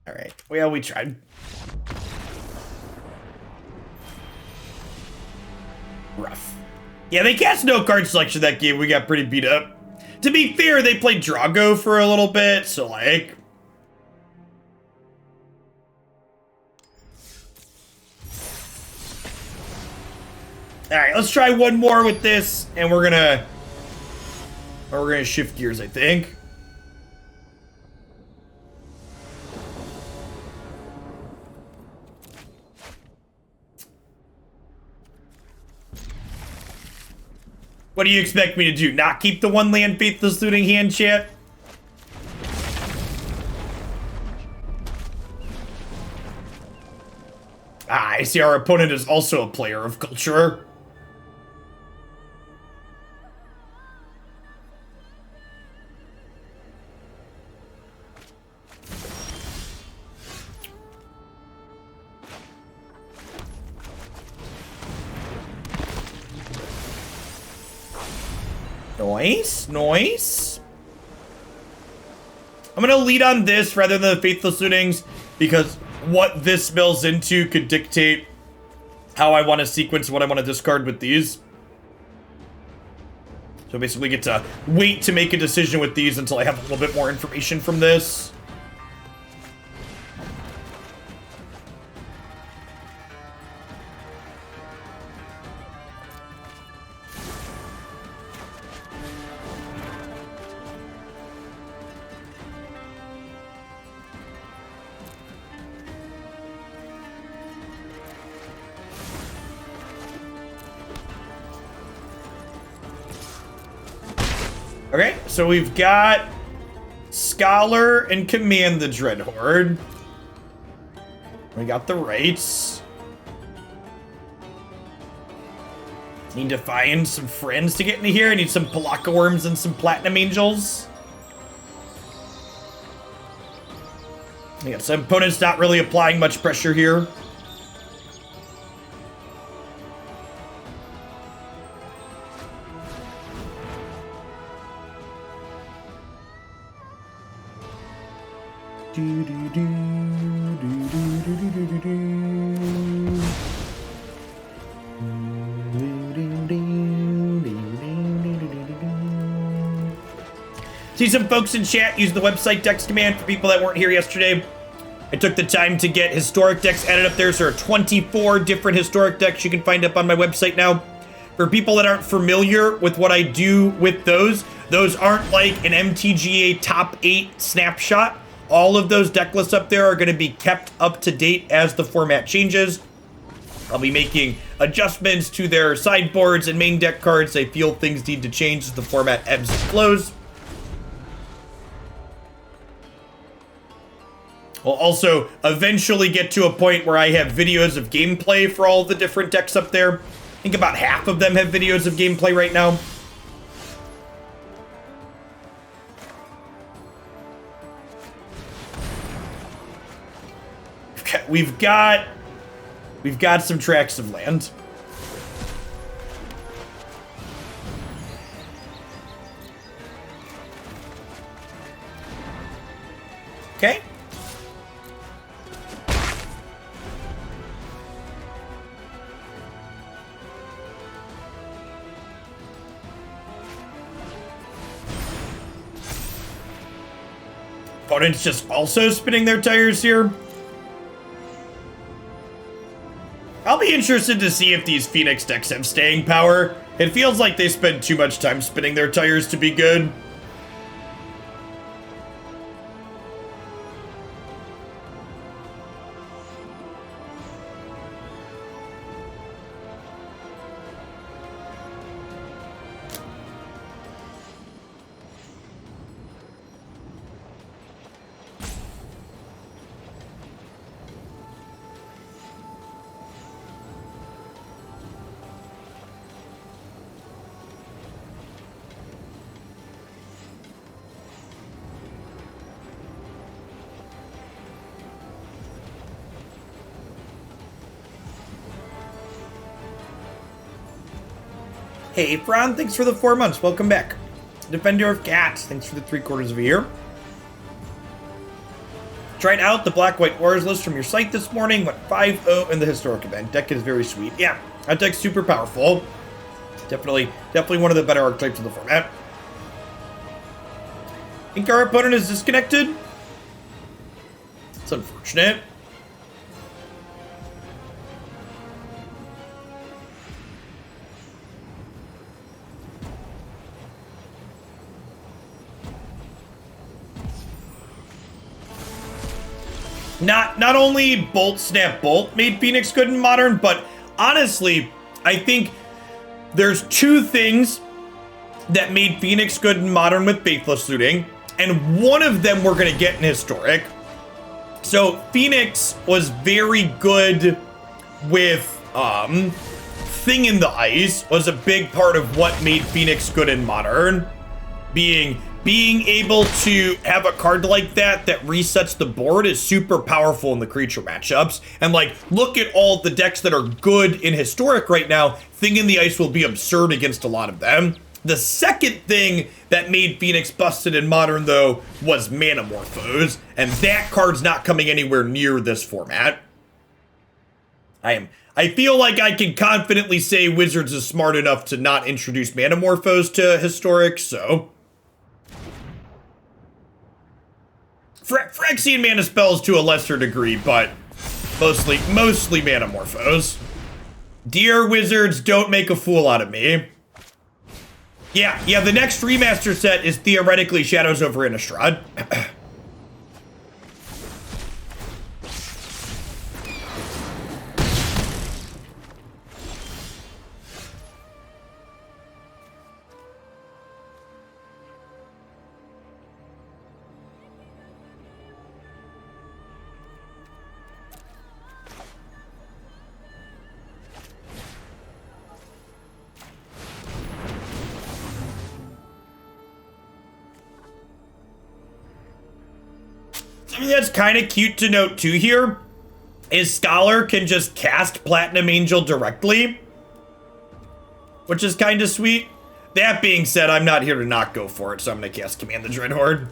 A: All right, well, we tried. Rough. Yeah, they cast no card selection that game. We got pretty beat up. To be fair, they played Drago for a little bit, so like... Alright, let's try one more with this, and we're gonna shift gears, I think. What do you expect me to do? Not keep the one land Faithless Looting hand, chat? Ah, I see our opponent is also a player of culture. Nice, nice. I'm gonna lead on this rather than the Faithless Lootings because what this spills into could dictate how I want to sequence what I want to discard with these. So basically get to wait to make a decision with these until I have a little bit more information from this. Okay, so we've got Scholar and Command the Dreadhorde. We got the rights. Need to find some friends to get into here. I need some Pelakka Wurms and some Platinum Angels. We got some opponents not really applying much pressure here. See some folks in chat use the website Dex Command for people that weren't here yesterday. I took the time to get historic decks added up there, so there are 24 different historic decks you can find up on my website now. For people that aren't familiar with what I do with those aren't like an MTGA top 8 snapshot. All of those deck lists up there are going to be kept up to date as the format changes. I'll be making adjustments to their sideboards and main deck cards. I feel things need to change as the format ebbs and flows. We'll also eventually get to a point where I have videos of gameplay for all the different decks up there. I think about half of them have videos of gameplay right now. Okay, we've got some tracts of land. Okay. Opponents just also spinning their tires here. I'll be interested to see if these Phoenix decks have staying power. It feels like they spend too much time spinning their tires to be good. Hey, Fran, thanks for the 4 months. Welcome back. Defender of Cats, thanks for the 3/4 of a year. Tried out the Black-White Wars list from your site this morning. Went 5-0 in the historic event. Deck is very sweet. Yeah, that deck's super powerful. Definitely one of the better archetypes of the format. think our opponent is disconnected. It's unfortunate. Not only Bolt, Snap, Bolt made Phoenix good in Modern, but honestly, I think there's two things that made Phoenix good in Modern with Faithless Looting, and one of them we're gonna get in Historic. So Phoenix was very good with Thing in the Ice, was a big part of what made Phoenix good in Modern, being able to have a card like that resets the board is super powerful in the creature matchups. And like, look at all the decks that are good in Historic right now. Thing in the Ice will be absurd against a lot of them. The second thing that made Phoenix busted in Modern, though, was Manamorphose, and that card's not coming anywhere near this format. I feel like I can confidently say Wizards is smart enough to not introduce Manamorphose to Historic, so... Phyrexian mana spells to a lesser degree, but mostly Manamorphose. Dear Wizards, don't make a fool out of me. Yeah, the next remaster set is theoretically Shadows over Innistrad. Something that's kind of cute to note too here is Scholar can just cast Platinum Angel directly, which is kind of sweet. That being said, I'm not here to not go for it, so I'm going to cast Command the Dreadhorde.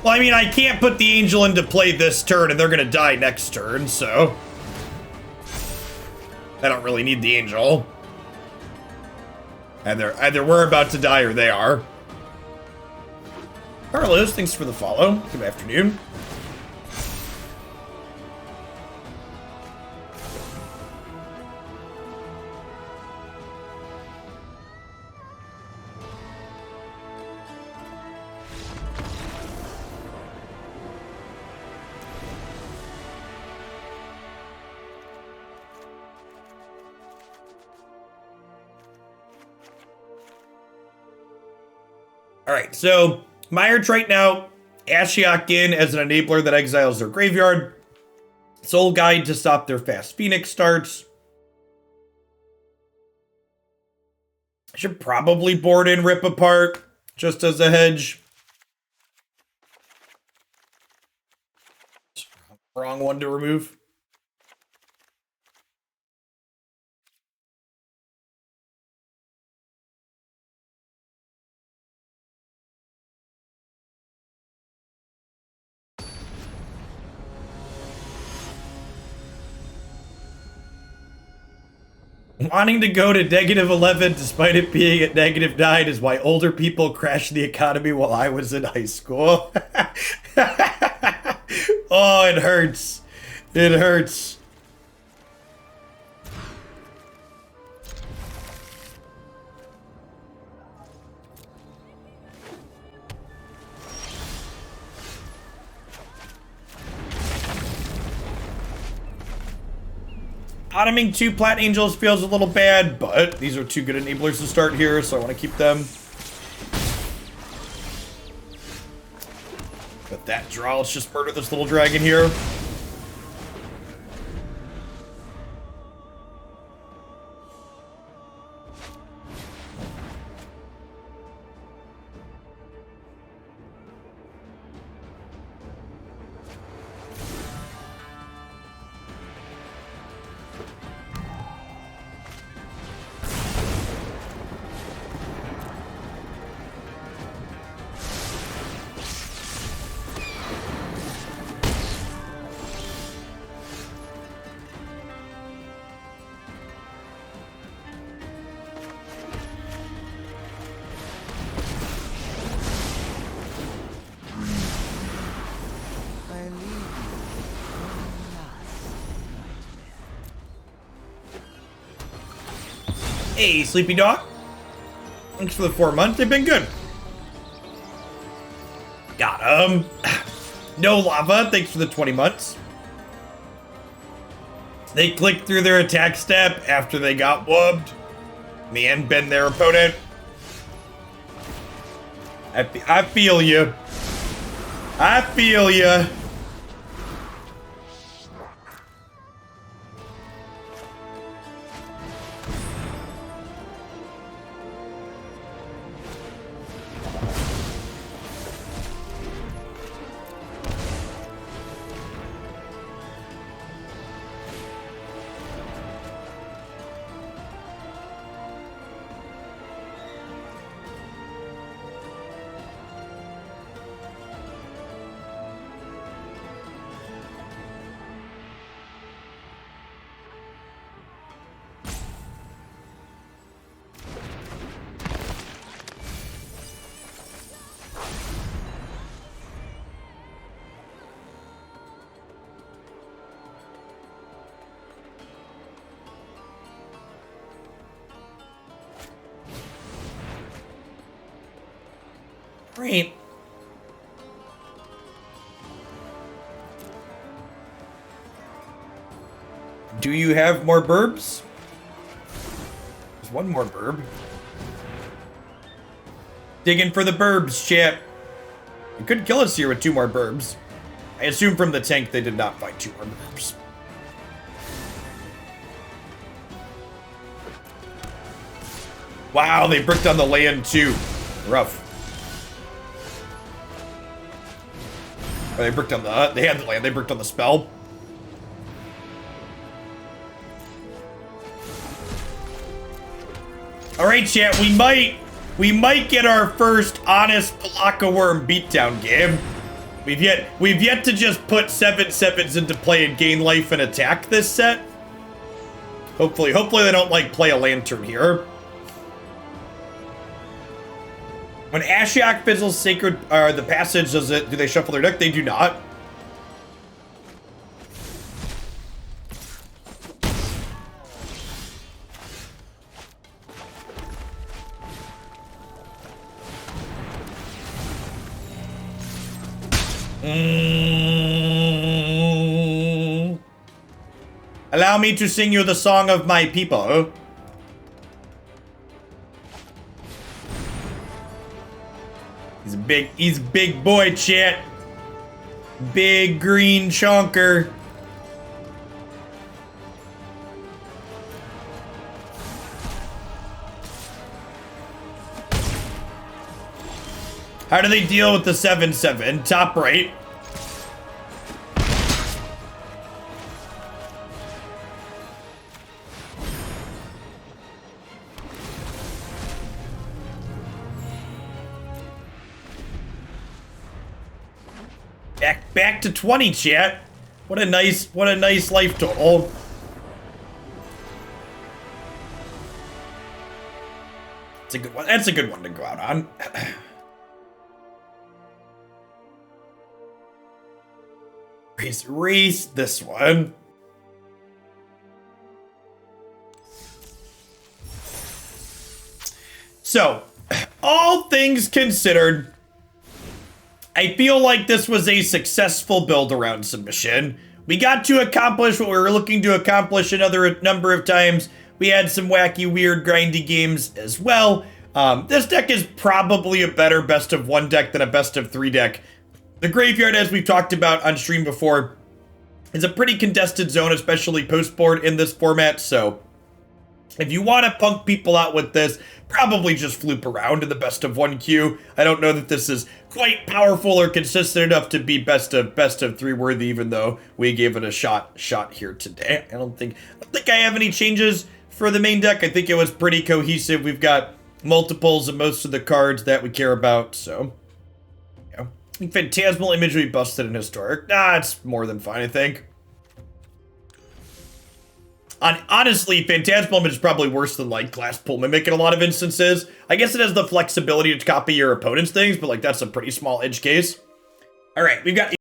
A: Well, I mean, I can't put the Angel into play this turn, and they're gonna die next turn, so... I don't really need the Angel. Either we're about to die, or they are. Carlos, thanks for the follow. Good afternoon. Alright, so Mire Triton out, Ashiok in as an enabler that exiles their graveyard. Soul Guide to stop their fast Phoenix starts. I should probably board in Rip Apart just as a hedge. Wrong one to remove. Wanting to go to -11 despite it being at -9 is why older people crashed the economy while I was in high school. Oh, it hurts. It hurts. Bottoming 2 Plat Angels feels a little bad, but these are 2 good enablers to start here, so I want to keep them. But that draw. Let's just murder this little dragon here. Hey, Sleepy Dog. Thanks for the 4 months. They've been good. Got 'em. No Lava. Thanks for the 20 months. They clicked through their attack step after they got wubbed. Man, been their opponent. I feel you. I feel you. Great. Do you have more burbs? There's one more burb. Digging for the burbs, chat. You could kill us here with 2 more burbs. I assume from the tank they did not find 2 more burbs. Wow, they bricked on the land too. Rough. Or they bricked on the, they had the land, they bricked on the spell. Alright, chat, we might get our first honest Pelakka Wurm beatdown game. We've yet to just put 7/7s into play and gain life and attack this set. Hopefully they don't like play a lantern here. When Ashiok fizzles Sacred, the passage, do they shuffle their deck? They do not. Allow me to sing you the song of my people. He's a big boy, chat. Big green chonker. How do they deal with the 7/7? Top right. Back to 20, chat. What a nice life total. It's a good one. That's a good one to go out on. Race this one. So, all things considered, I feel like this was a successful build around submission. We got to accomplish what we were looking to accomplish another number of times. We had some wacky, weird, grindy games as well. This deck is probably a better best of 1 deck than a best of 3 deck The graveyard, as we've talked about on stream before, is a pretty contested zone, especially post-board in this format, so if you want to punk people out with this, probably just floop around in the best of 1 queue. I don't know that this is quite powerful or consistent enough to be best of 3 worthy, even though we gave it a shot here today. I don't think I have any changes for the main deck. I think it was pretty cohesive. We've got multiples of most of the cards that we care about, so yeah. I think Phantasmal Imagery busted in Historic. It's more than fine, I think. Honestly, Phantasmal Image is probably worse than, like, Glasspool Mimic in a lot of instances. I guess it has the flexibility to copy your opponent's things, but, like, that's a pretty small edge case. All right, we've got